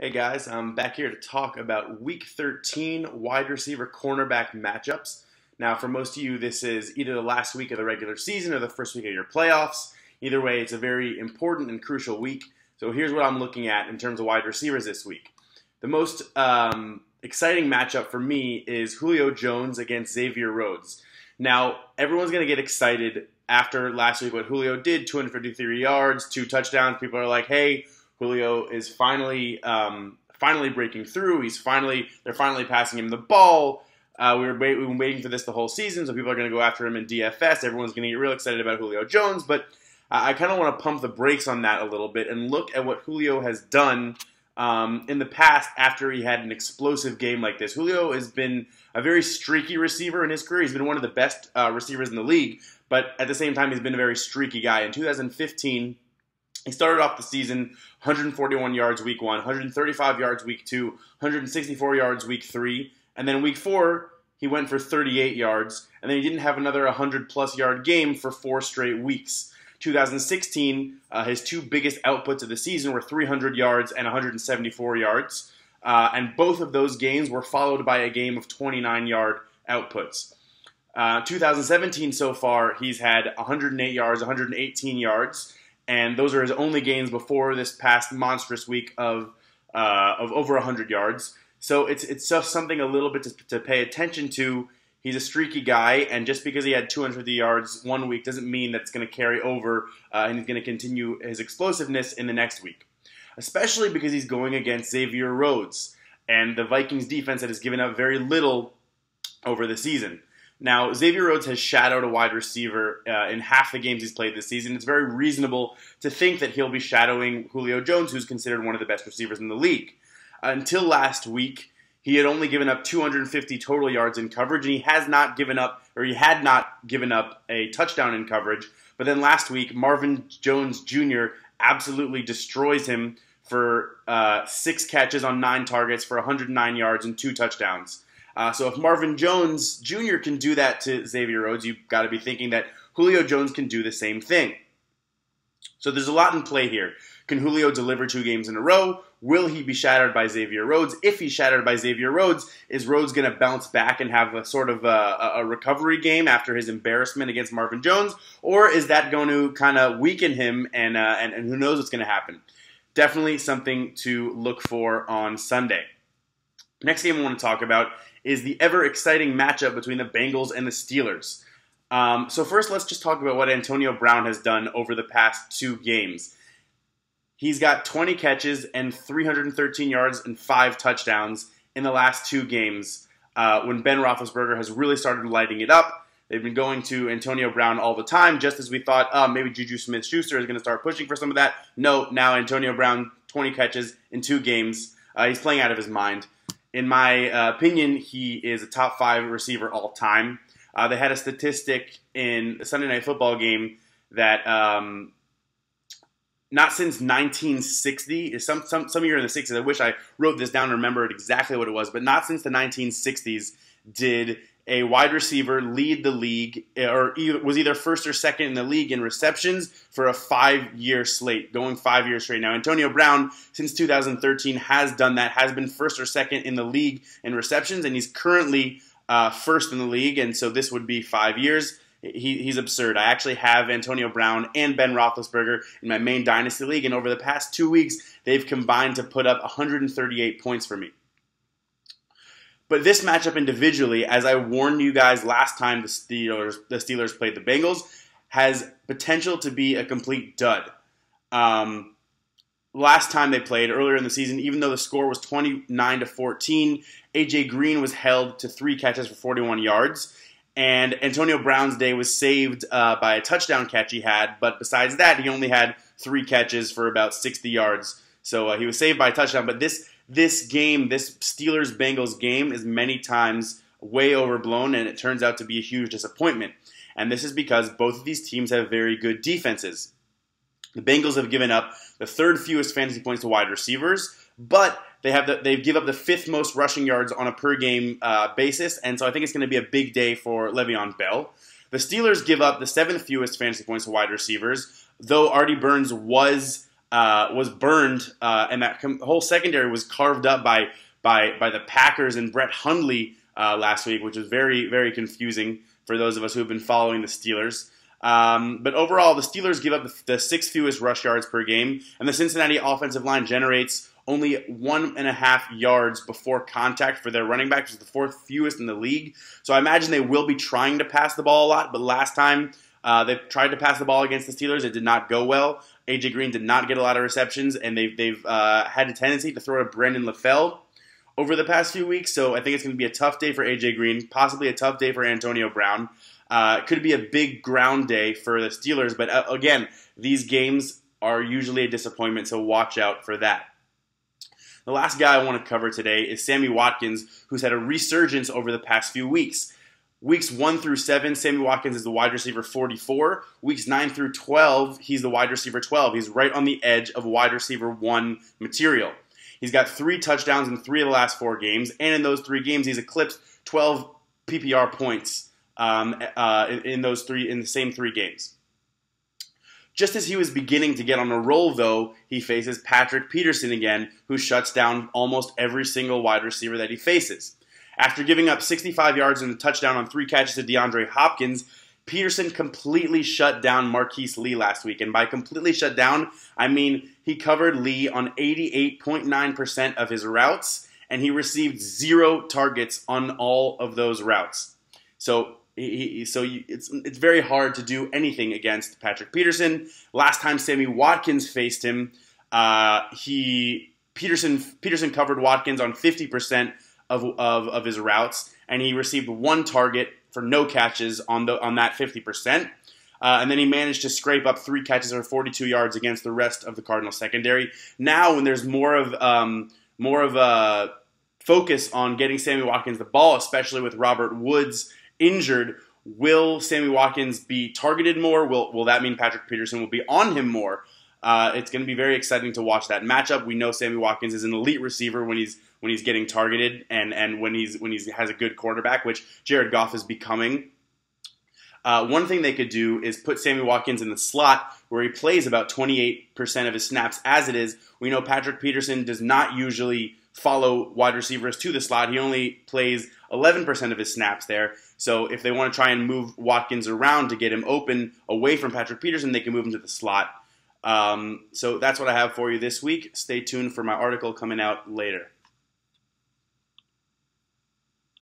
Hey guys, I'm back here to talk about Week 13 wide receiver cornerback matchups. Now, for most of you, this is either the last week of the regular season or the first week of your playoffs. Either way, it's a very important and crucial week. So here's what I'm looking at in terms of wide receivers this week. The most exciting matchup for me is Julio Jones against Xavier Rhodes. Now, everyone's going to get excited after last week what Julio did, 253 yards, 2 touchdowns. People are like, hey, Julio is finally breaking through. They're finally passing him the ball. We've been waiting for this the whole season, so people are going to go after him in DFS. Everyone's going to get real excited about Julio Jones, but I kind of want to pump the brakes on that a little bit and look at what Julio has done in the past after he had an explosive game like this. Julio has been a very streaky receiver in his career. He's been one of the best receivers in the league, but at the same time, he's been a very streaky guy. In 2015, he started off the season 141 yards week 1, 135 yards week 2, 164 yards week 3, and then week 4, he went for 38 yards, and then he didn't have another 100-plus yard game for 4 straight weeks. 2016, his 2 biggest outputs of the season were 300 yards and 174 yards, and both of those games were followed by a game of 29-yard outputs. 2017 so far, he's had 108 yards, 118 yards, and those are his only games before this past monstrous week of over 100 yards. So it's just something a little bit to pay attention to. He's a streaky guy, and just because he had 250 yards one week doesn't mean that it's going to carry over and he's going to continue his explosiveness in the next week. Especially because he's going against Xavier Rhodes and the Vikings defense that has given up very little over the season. Now, Xavier Rhodes has shadowed a wide receiver in half the games he's played this season. It's very reasonable to think that he'll be shadowing Julio Jones, who's considered one of the best receivers in the league. Until last week, he had only given up 250 total yards in coverage, and he had not given up a touchdown in coverage. But then last week, Marvin Jones Jr. absolutely destroys him for 6 catches on 9 targets for 109 yards and 2 touchdowns. So if Marvin Jones Jr. can do that to Xavier Rhodes, you've got to be thinking that Julio Jones can do the same thing. So there's a lot in play here. Can Julio deliver 2 games in a row? Will he be shattered by Xavier Rhodes? If he's shattered by Xavier Rhodes, is Rhodes going to bounce back and have a sort of a recovery game after his embarrassment against Marvin Jones? Or is that going to kind of weaken him and who knows what's going to happen? Definitely something to look for on Sunday. Next game I want to talk about is the ever-exciting matchup between the Bengals and the Steelers. So first, let's just talk about what Antonio Brown has done over the past 2 games. He's got 20 catches and 313 yards and 5 touchdowns in the last 2 games when Ben Roethlisberger has really started lighting it up. They've been going to Antonio Brown all the time, just as we thought, maybe Juju Smith-Schuster is going to start pushing for some of that. No, now Antonio Brown, 20 catches in 2 games. He's playing out of his mind. In my opinion, he is a top 5 receiver all time. They had a statistic in the Sunday Night Football game that not since 1960, some year in the 60s, I wish I wrote this down and remembered exactly what it was, but not since the 1960s did a wide receiver lead the league, or was either first or second in the league in receptions for a 5-year slate, going 5 years straight. Now, Antonio Brown, since 2013, has done that, has been first or second in the league in receptions, and he's currently first in the league, and so this would be 5 years. He's absurd. I actually have Antonio Brown and Ben Roethlisberger in my main dynasty league, and over the past 2 weeks, they've combined to put up 138 points for me. But this matchup individually, as I warned you guys last time the Steelers played the Bengals, has potential to be a complete dud. Last time they played, earlier in the season, even though the score was 29-14, A.J. Green was held to 3 catches for 41 yards. And Antonio Brown's day was saved by a touchdown catch he had. But besides that, he only had 3 catches for about 60 yards. So he was saved by a touchdown. But this game, this Steelers-Bengals game, is many times way overblown, and it turns out to be a huge disappointment. And this is because both of these teams have very good defenses. The Bengals have given up the 3rd fewest fantasy points to wide receivers, but they give up the 5th most rushing yards on a per-game basis, and so I think it's going to be a big day for Le'Veon Bell. The Steelers give up the 7th fewest fantasy points to wide receivers, though Artie Burns was was burned, and that whole secondary was carved up by the Packers and Brett Hundley last week, which was very, very confusing for those of us who have been following the Steelers. But overall, the Steelers give up the sixth fewest rush yards per game, and the Cincinnati offensive line generates only 1.5 yards before contact for their running back, which is the fourth fewest in the league. So I imagine they will be trying to pass the ball a lot, but last time they tried to pass the ball against the Steelers, it did not go well. A.J. Green did not get a lot of receptions, and they've had a tendency to throw to Brendan LaFell over the past few weeks, so I think it's going to be a tough day for A.J. Green, possibly a tough day for Antonio Brown. It could be a big ground day for the Steelers, but again, these games are usually a disappointment, so watch out for that. The last guy I want to cover today is Sammy Watkins, who's had a resurgence over the past few weeks. Weeks 1 through 7, Sammy Watkins is the wide receiver 44. Weeks 9 through 12, he's the wide receiver 12. He's right on the edge of wide receiver 1 material. He's got 3 touchdowns in 3 of the last 4 games, and in those 3 games, he's eclipsed 12 PPR points in the same 3 games. Just as he was beginning to get on a roll, though, he faces Patrick Peterson again, who shuts down almost every single wide receiver that he faces. After giving up 65 yards and a touchdown on 3 catches to DeAndre Hopkins, Peterson completely shut down Marquise Lee last week. And by completely shut down, I mean he covered Lee on 88.9% of his routes, and he received 0 targets on all of those routes. So it's very hard to do anything against Patrick Peterson. Last time Sammy Watkins faced him, Peterson covered Watkins on 50% of his routes, and he received 1 target for no catches on that 50%. And then he managed to scrape up 3 catches for 42 yards against the rest of the Cardinals secondary. Now, when there's more of a focus on getting Sammy Watkins the ball, especially with Robert Woods injured, will Sammy Watkins be targeted more? Will that mean Patrick Peterson will be on him more? It's going to be very exciting to watch that matchup. We know Sammy Watkins is an elite receiver when he's getting targeted and when he has a good quarterback, which Jared Goff is becoming. One thing they could do is put Sammy Watkins in the slot where he plays about 28% of his snaps as it is. We know Patrick Peterson does not usually follow wide receivers to the slot. He only plays 11% of his snaps there. So if they want to try and move Watkins around to get him open away from Patrick Peterson, they can move him to the slot. So that's what I have for you this week. Stay tuned for my article coming out later.